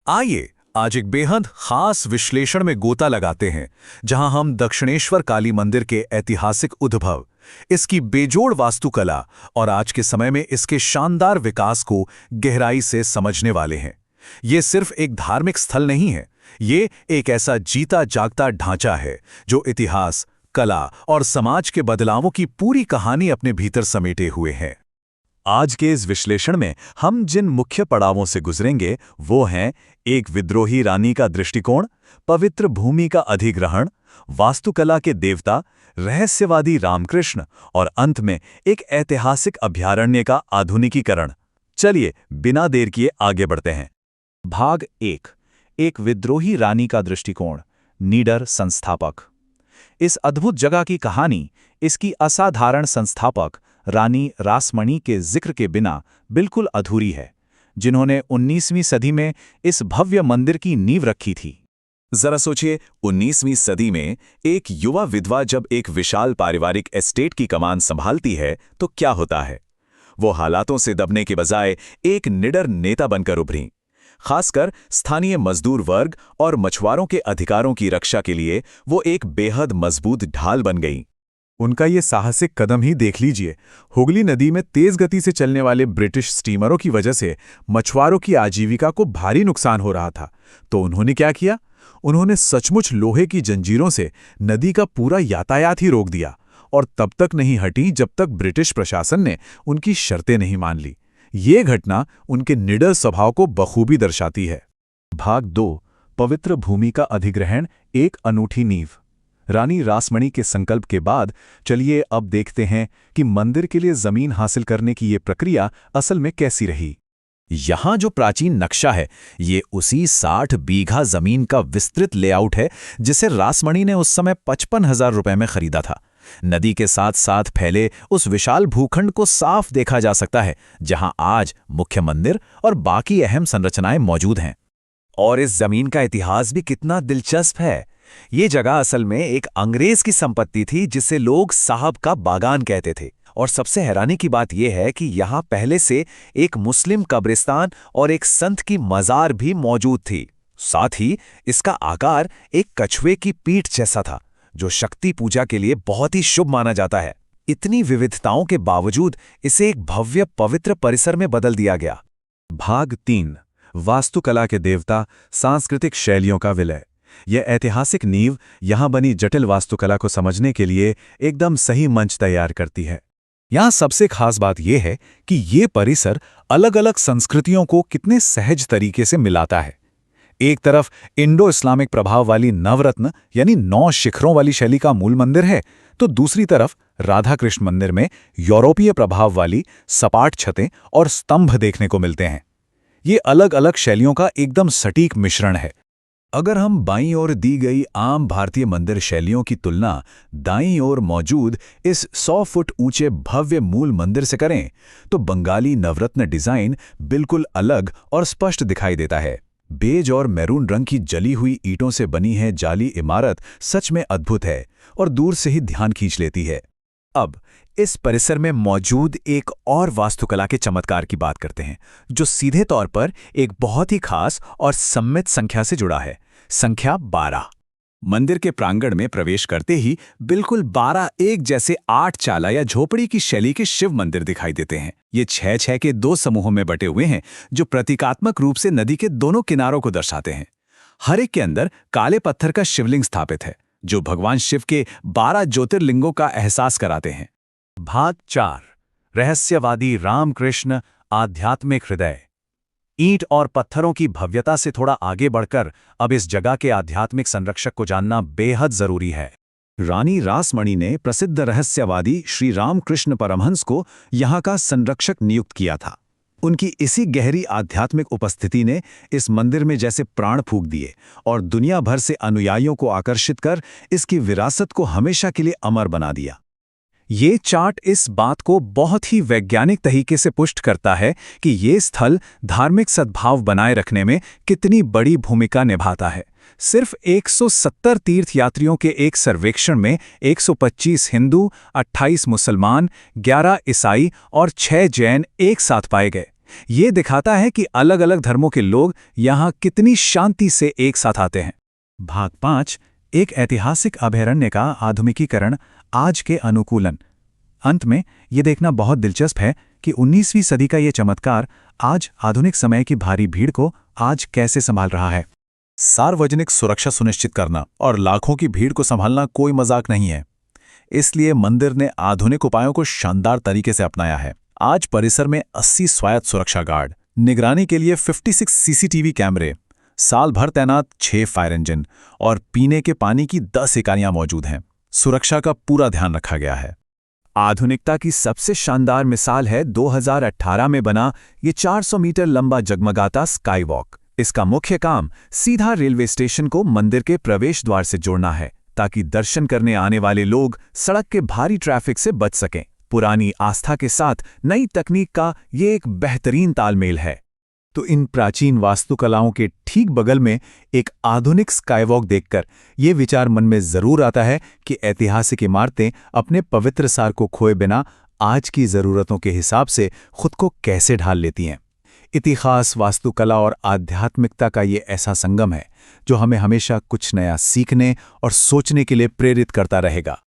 आइए आज एक बेहद खास विश्लेषण में गोता लगाते हैं, जहां हम दक्षिणेश्वर काली मंदिर के ऐतिहासिक उद्भव, इसकी बेजोड़ वास्तुकला और आज के समय में इसके शानदार विकास को गहराई से समझने वाले हैं। ये सिर्फ एक धार्मिक स्थल नहीं है, ये एक ऐसा जीता जागता ढांचा है जो इतिहास, कला और समाज के बदलावों की पूरी कहानी अपने भीतर समेटे हुए है। आज के इस विश्लेषण में हम जिन मुख्य पड़ावों से गुजरेंगे वो हैं एक विद्रोही रानी का दृष्टिकोण, पवित्र भूमि का अधिग्रहण, वास्तुकला के देवता, रहस्यवादी रामकृष्ण और अंत में एक ऐतिहासिक अभयारण्य का आधुनिकीकरण। चलिए बिना देर किए आगे बढ़ते हैं। भाग 1, एक विद्रोही रानी का दृष्टिकोण, नीडर संस्थापक। इस अद्भुत जगह की कहानी इसकी असाधारण संस्थापक रानी रासमणी के जिक्र के बिना बिल्कुल अधूरी है, जिन्होंने 19वीं सदी में इस भव्य मंदिर की नींव रखी थी। जरा सोचिए, 19वीं सदी में एक युवा विधवा जब एक विशाल पारिवारिक एस्टेट की कमान संभालती है तो क्या होता है। वो हालातों से दबने के बजाय एक निडर नेता बनकर उभरी। खासकर स्थानीय मजदूर वर्ग और मछुआरों के अधिकारों की रक्षा के लिए वो एक बेहद मजबूत ढाल बन गई। उनका ये साहसिक कदम ही देख लीजिए। हुगली नदी में तेज गति से चलने वाले ब्रिटिश स्टीमरों की वजह से मछुआरों की आजीविका को भारी नुकसान हो रहा था, तो उन्होंने क्या किया? उन्होंने सचमुच लोहे की जंजीरों से नदी का पूरा यातायात ही रोक दिया, और तब तक नहीं हटी जब तक ब्रिटिश प्रशासन ने उनकी शर्तें नहीं मान ली। ये घटना उनके निडर स्वभाव को बखूबी दर्शाती है। भाग 2, पवित्र भूमि का अधिग्रहण, एक अनूठी नींव। रानी रासमणी के संकल्प के बाद चलिए अब देखते हैं कि मंदिर के लिए जमीन हासिल करने की ये प्रक्रिया असल में कैसी रही। यहाँ जो प्राचीन नक्शा है ये उसी 60 बीघा जमीन का विस्तृत लेआउट है जिसे रासमणी ने उस समय 55,000 रुपए में खरीदा था। नदी के साथ साथ फैले उस विशाल भूखंड को साफ देखा जा सकता है, जहां आज मुख्य मंदिर और बाकी अहम संरचनाएं मौजूद हैं। और इस जमीन का इतिहास भी कितना दिलचस्प है। ये जगह असल में एक अंग्रेज की संपत्ति थी जिसे लोग साहब का बागान कहते थे। और सबसे हैरानी की बात यह है कि यहाँ पहले से एक मुस्लिम कब्रिस्तान और एक संत की मजार भी मौजूद थी। साथ ही इसका आकार एक कछुए की पीठ जैसा था, जो शक्ति पूजा के लिए बहुत ही शुभ माना जाता है। इतनी विविधताओं के बावजूद इसे एक भव्य पवित्र परिसर में बदल दिया गया। भाग 3, वास्तुकला के देवता, सांस्कृतिक शैलियों का विलय। यह ऐतिहासिक नींव यहाँ बनी जटिल वास्तुकला को समझने के लिए एकदम सही मंच तैयार करती है। यहाँ सबसे खास बात यह है कि ये परिसर अलग अलग संस्कृतियों को कितने सहज तरीके से मिलाता है। एक तरफ इंडो इस्लामिक प्रभाव वाली नवरत्न यानी 9 शिखरों वाली शैली का मूल मंदिर है, तो दूसरी तरफ राधा कृष्ण मंदिर में यूरोपीय प्रभाव वाली सपाट छतें और स्तंभ देखने को मिलते हैं। ये अलग अलग शैलियों का एकदम सटीक मिश्रण है। अगर हम बाईं ओर दी गई आम भारतीय मंदिर शैलियों की तुलना दाईं ओर मौजूद इस 100 फुट ऊंचे भव्य मूल मंदिर से करें, तो बंगाली नवरत्न डिजाइन बिल्कुल अलग और स्पष्ट दिखाई देता है। बेज और मैरून रंग की जली हुई ईंटों से बनी है जाली इमारत सच में अद्भुत है और दूर से ही ध्यान खींच लेती है। अब इस परिसर में मौजूद एक और वास्तुकला के चमत्कार की बात करते हैं, जो सीधे तौर पर एक बहुत ही खास और सम्मित संख्या से जुड़ा है, संख्या 12। मंदिर के प्रांगण में प्रवेश करते ही बिल्कुल 12 एक जैसे 8 चाला या झोपड़ी की शैली के शिव मंदिर दिखाई देते हैं। ये 6-6 के 2 समूहों में बटे हुए हैं, जो प्रतीकात्मक रूप से नदी के दोनों किनारों को दर्शाते हैं। हर एक के अंदर काले पत्थर का शिवलिंग स्थापित है, जो भगवान शिव के 12 ज्योतिर्लिंगों का एहसास कराते हैं। भाग 4, रहस्यवादी रामकृष्ण, आध्यात्मिक हृदय। ईंट और पत्थरों की भव्यता से थोड़ा आगे बढ़कर अब इस जगह के आध्यात्मिक संरक्षक को जानना बेहद जरूरी है। रानी रासमणी ने प्रसिद्ध रहस्यवादी श्री रामकृष्ण परमहंस को यहाँ का संरक्षक नियुक्त किया था। उनकी इसी गहरी आध्यात्मिक उपस्थिति ने इस मंदिर में जैसे प्राण फूंक दिए और दुनिया भर से अनुयायियों को आकर्षित कर इसकी विरासत को हमेशा के लिए अमर बना दिया। ये चार्ट इस बात को बहुत ही वैज्ञानिक तरीके से पुष्ट करता है कि ये स्थल धार्मिक सद्भाव बनाए रखने में कितनी बड़ी भूमिका निभाता है। सिर्फ 170 तीर्थयात्रियों के एक सर्वेक्षण में 125 हिंदू, 28 मुसलमान, 11 ईसाई और 6 जैन एक साथ पाए गए। ये दिखाता है कि अलग अलग धर्मों के लोग यहाँ कितनी शांति से एक साथ आते हैं। भाग 5, एक ऐतिहासिक अभयारण्य का आधुनिकीकरण, आज के अनुकूलन। अंत में ये देखना बहुत दिलचस्प है कि 19वीं सदी का ये चमत्कार आज आधुनिक समय की भारी भीड़ को आज कैसे संभाल रहा है। सार्वजनिक सुरक्षा सुनिश्चित करना और लाखों की भीड़ को संभालना कोई मजाक नहीं है। इसलिए मंदिर ने आधुनिक उपायों को शानदार तरीके से अपनाया है। आज परिसर में 80 स्वायत्त सुरक्षा गार्ड, निगरानी के लिए 56 सीसीटीवी कैमरे, साल भर तैनात 6 फायर इंजन और पीने के पानी की 10 इकाइयां मौजूद हैं। सुरक्षा का पूरा ध्यान रखा गया है। आधुनिकता की सबसे शानदार मिसाल है 2018 में बना ये 400 मीटर लंबा जगमगाता स्काई वॉक। इसका मुख्य काम सीधा रेलवे स्टेशन को मंदिर के प्रवेश द्वार से जोड़ना है, ताकि दर्शन करने आने वाले लोग सड़क के भारी ट्रैफिक से बच सकें। पुरानी आस्था के साथ नई तकनीक का ये एक बेहतरीन तालमेल है। तो इन प्राचीन वास्तुकलाओं के ठीक बगल में एक आधुनिक स्काईवॉक देखकर ये विचार मन में जरूर आता है कि ऐतिहासिक इमारतें अपने पवित्र सार को खोए बिना आज की ज़रूरतों के हिसाब से खुद को कैसे ढाल लेती हैं। इतिहास, वास्तुकला और आध्यात्मिकता का ये ऐसा संगम है जो हमें हमेशा कुछ नया सीखने और सोचने के लिए प्रेरित करता रहेगा।